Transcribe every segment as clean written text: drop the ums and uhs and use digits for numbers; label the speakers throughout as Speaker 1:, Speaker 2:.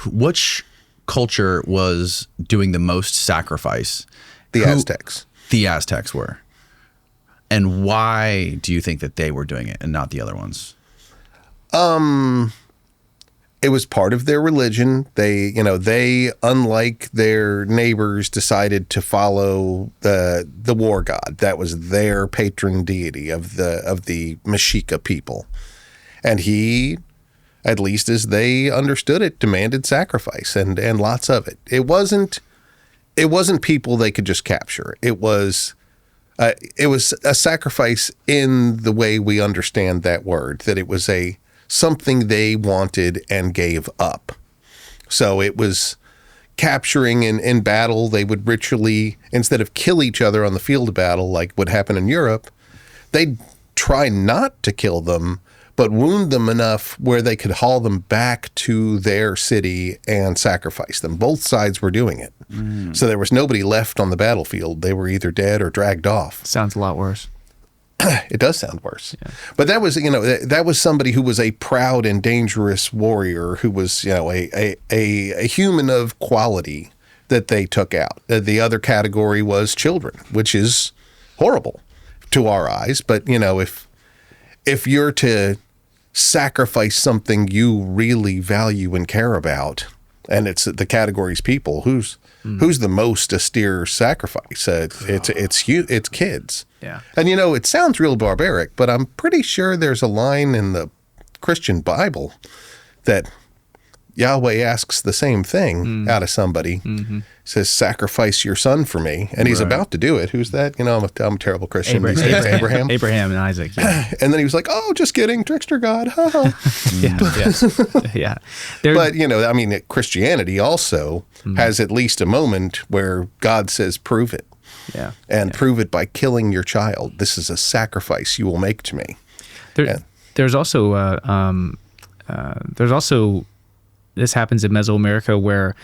Speaker 1: which culture was doing the most sacrifice?
Speaker 2: The Aztecs.
Speaker 1: The Aztecs were. And why do you think that they were doing it and not the other ones?
Speaker 2: It was part of their religion. They, unlike their neighbors, decided to follow the war god. That was their patron deity of the Mexica people. And he, at least as they understood it, demanded sacrifice and lots of it. It wasn't people they could just capture. It was a sacrifice in the way we understand that word, that it was something they wanted and gave up. So it was capturing in battle. They would ritually, instead of kill each other on the field of battle like would happen in Europe, they'd try not to kill them, but wound them enough where they could haul them back to their city and sacrifice them. Both sides were doing it. So there was nobody left on the battlefield. They were either dead or dragged off.
Speaker 3: Sounds a lot worse.
Speaker 2: It does sound worse. Yeah. But that was somebody who was a proud and dangerous warrior who was, a human of quality that they took out. The other category was children, which is horrible to our eyes. But, if you're to sacrifice something you really value and care about, and it's the category's people, who's the most austere sacrifice? It's kids.
Speaker 3: Yeah.
Speaker 2: And it sounds real barbaric, but I'm pretty sure there's a line in the Christian Bible that Yahweh asks the same thing out of somebody. Mm-hmm. Says, sacrifice your son for me. And he's about to do it. Who's that? I'm a terrible Christian. His name's Abraham.
Speaker 3: Abraham and Isaac. Yeah.
Speaker 2: And then he was like, oh, just kidding. Trickster God.
Speaker 3: Yeah.
Speaker 2: But, Christianity also has at least a moment where God says, prove it.
Speaker 3: Yeah.
Speaker 2: And prove it by killing your child. This is a sacrifice you will make to me.
Speaker 3: There's also this happens in Mesoamerica where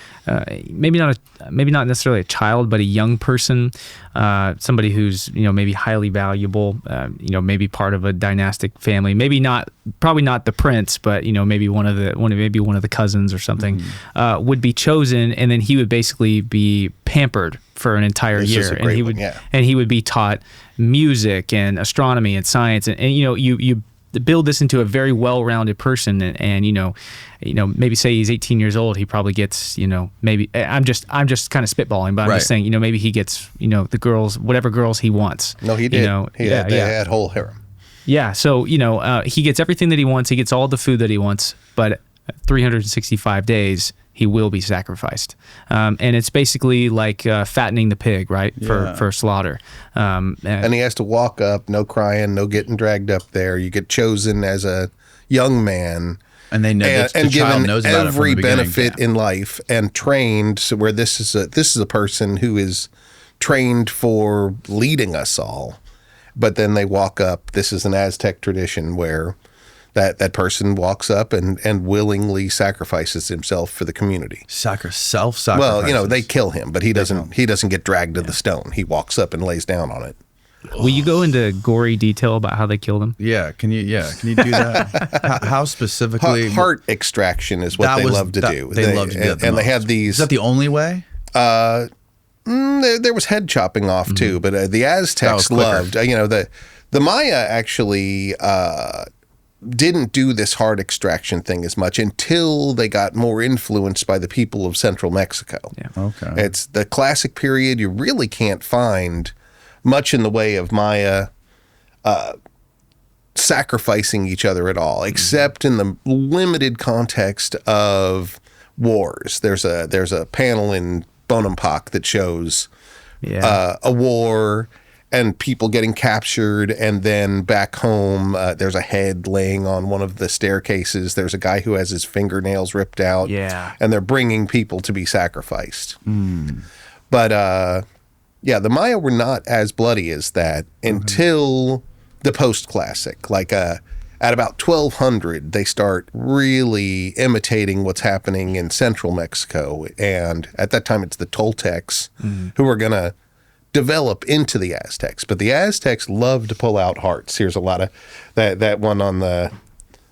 Speaker 3: maybe not necessarily a child, but a young person, somebody who's maybe highly valuable, maybe part of a dynastic family, probably not the prince, but maybe one of the cousins or something, would be chosen, and then he would basically be pampered for an entire year, and he would be taught music and astronomy and science, and you build this into a very well-rounded person, and maybe say he's 18 years old, he probably gets maybe I'm just kind of spitballing, but I'm just saying maybe he gets the girls, whatever girls he wants.
Speaker 2: No, he did. They had whole harem.
Speaker 3: Yeah, so he gets everything that he wants. He gets all the food that he wants, but 365 days he will be sacrificed, and it's basically like fattening the pig, right, for slaughter.
Speaker 2: And he has to walk up, no crying, no getting dragged up there. You get chosen as a young man,
Speaker 1: and they know and
Speaker 2: given
Speaker 1: knows about
Speaker 2: every
Speaker 1: it from the
Speaker 2: benefit in life, and trained. So where this is a person who is trained for leading us all, but then they walk up. This is an Aztec tradition where that person walks up and willingly sacrifices himself for the community.
Speaker 1: Self-sacrifice.
Speaker 2: Well, they kill him, but he doesn't get dragged to the stone. He walks up and lays down on it.
Speaker 3: Will you go into gory detail about how they killed him?
Speaker 1: Yeah, can you do that? How specifically?
Speaker 2: Heart extraction is what they love to do.
Speaker 1: They love to do that,
Speaker 2: and they had these.
Speaker 1: Is that the only way?
Speaker 2: There was head chopping off too, but the Aztecs loved. The Maya actually didn't do this heart extraction thing as much until they got more influenced by the people of central Mexico.
Speaker 3: Yeah.
Speaker 1: Okay.
Speaker 2: It's the classic period. You really can't find much in the way of Maya sacrificing each other at all, except in the limited context of wars. There's a panel in Bonampak that shows a war and people getting captured, and then back home, there's a head laying on one of the staircases. There's a guy who has his fingernails ripped out.
Speaker 3: Yeah.
Speaker 2: And they're bringing people to be sacrificed. But, the Maya were not as bloody as that until the post-classic. Like, at about 1200, they start really imitating what's happening in central Mexico. And at that time, it's the Toltecs who are going to develop into the Aztecs, but the Aztecs love to pull out hearts. Here's a lot of that one on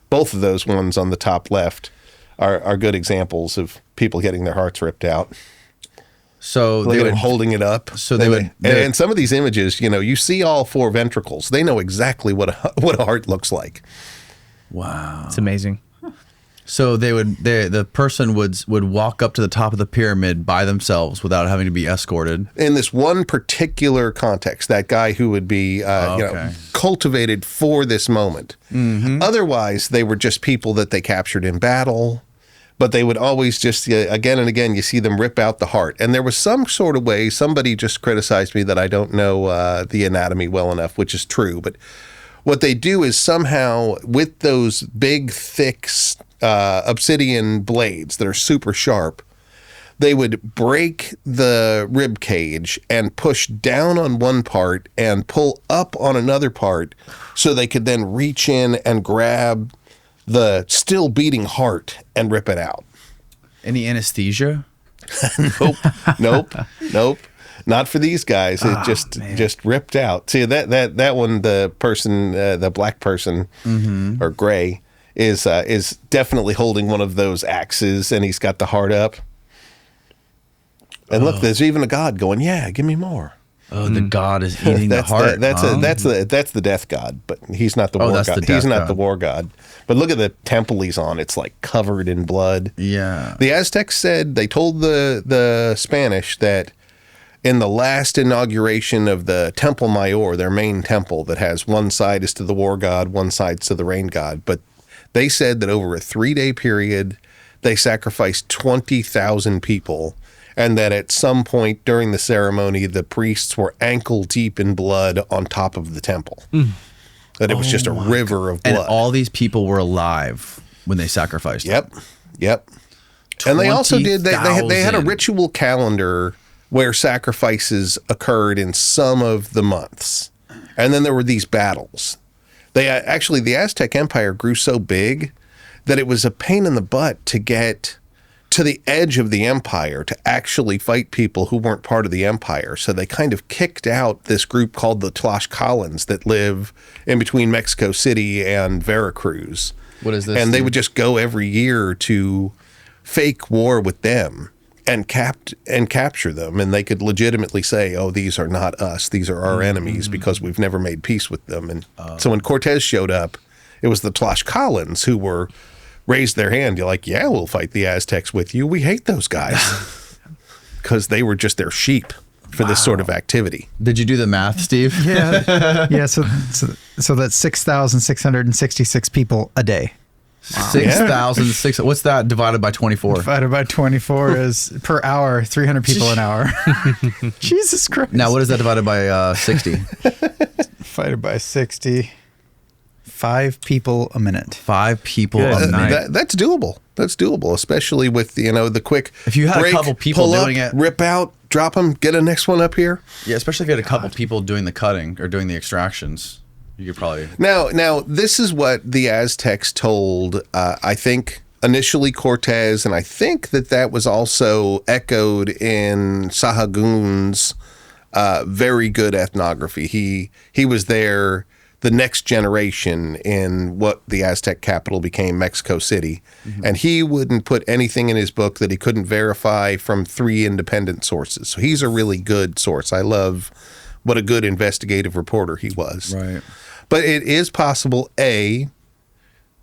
Speaker 2: both of those ones on the top left are good examples of people getting their hearts ripped out.
Speaker 1: So
Speaker 2: Look
Speaker 1: they
Speaker 2: at
Speaker 1: would
Speaker 2: them holding it up.
Speaker 1: So they would,
Speaker 2: and some of these images, you see all 4 ventricles. They know exactly what a heart looks like.
Speaker 1: Wow,
Speaker 3: It's amazing.
Speaker 1: So the person would walk up to the top of the pyramid by themselves without having to be escorted.
Speaker 2: In this one particular context, that guy who would be cultivated for this moment. Mm-hmm. Otherwise, they were just people that they captured in battle. But they would always just, again and again, you see them rip out the heart. And there was some sort of way, somebody just criticized me that I don't know the anatomy well enough, which is true. But what they do is somehow, with those big, thick obsidian blades that are super sharp, they would break the rib cage and push down on one part and pull up on another part so they could then reach in and grab the still beating heart and rip it out.
Speaker 1: Any anesthesia?
Speaker 2: Nope. Not for these guys. It just ripped out. See, that one, the person, the black person, or gray, is definitely holding one of those axes, and he's got the heart up. And look, there's even a god going, yeah, give me more.
Speaker 1: Oh, the god is eating the heart.
Speaker 2: That's the death god, but he's not the war god. He's not the war god. But look at the temple he's on. It's like covered in blood.
Speaker 1: Yeah.
Speaker 2: The Aztecs said, they told the Spanish that in the last inauguration of the Temple Mayor, their main temple that has one side is to the war god, one side's to the rain god. But they said that over a 3-day period, they sacrificed 20,000 people. And that at some point during the ceremony, the priests were ankle deep in blood on top of the temple. That it was just a river of blood.
Speaker 1: And all these people were alive when they sacrificed.
Speaker 2: Yep. And they also did, they had a ritual calendar where sacrifices occurred in some of the months. And then there were these battles. Actually, the Aztec Empire grew so big that it was a pain in the butt to get to the edge of the empire to actually fight people who weren't part of the empire. So they kind of kicked out this group called the Tlaxcalans that live in between Mexico City and Veracruz.
Speaker 1: What is this?
Speaker 2: And they would just go every year to fake war with them and capture them. And they could legitimately say, oh, these are not us. These are our enemies because we've never made peace with them. And so when Cortez showed up, it was the Tlaxcalans who were raised their hand. You're like, yeah, we'll fight the Aztecs with you. We hate those guys because they were just their sheep for this sort of activity.
Speaker 1: Did you do the math, Steve?
Speaker 4: Yeah. So that's 6,666 people a day.
Speaker 1: Wow. 6,006. What's that divided by 24?
Speaker 4: Divided by 24 is per hour, 300 people an hour. Jesus Christ.
Speaker 1: Now, what is that divided by 60?
Speaker 4: Divided by 60. 5 people a minute.
Speaker 1: 5 people a night.
Speaker 2: That's doable. That's doable, especially with the quick.
Speaker 1: If you had
Speaker 2: break,
Speaker 1: a couple people
Speaker 2: pull
Speaker 1: doing
Speaker 2: up,
Speaker 1: it,
Speaker 2: rip out, drop them, get a next one up here.
Speaker 1: Yeah, especially if you had a couple people doing the cutting or doing the extractions, you could probably.
Speaker 2: Now this is what the Aztecs told. I think initially Cortez, and I think that was also echoed in Sahagun's very good ethnography. He was there. The next generation in what the Aztec capital became, Mexico City. And he wouldn't put anything in his book that he couldn't verify from 3 independent sources. So he's a really good source. I love what a good investigative reporter he was.
Speaker 1: Right.
Speaker 2: But it is possible, A,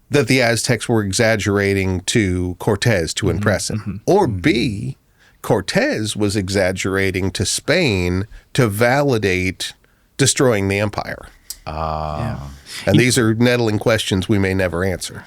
Speaker 2: that the Aztecs were exaggerating to Cortez to impress him. Or B, Cortez was exaggerating to Spain to validate destroying the empire. And these are nettling questions we may never answer.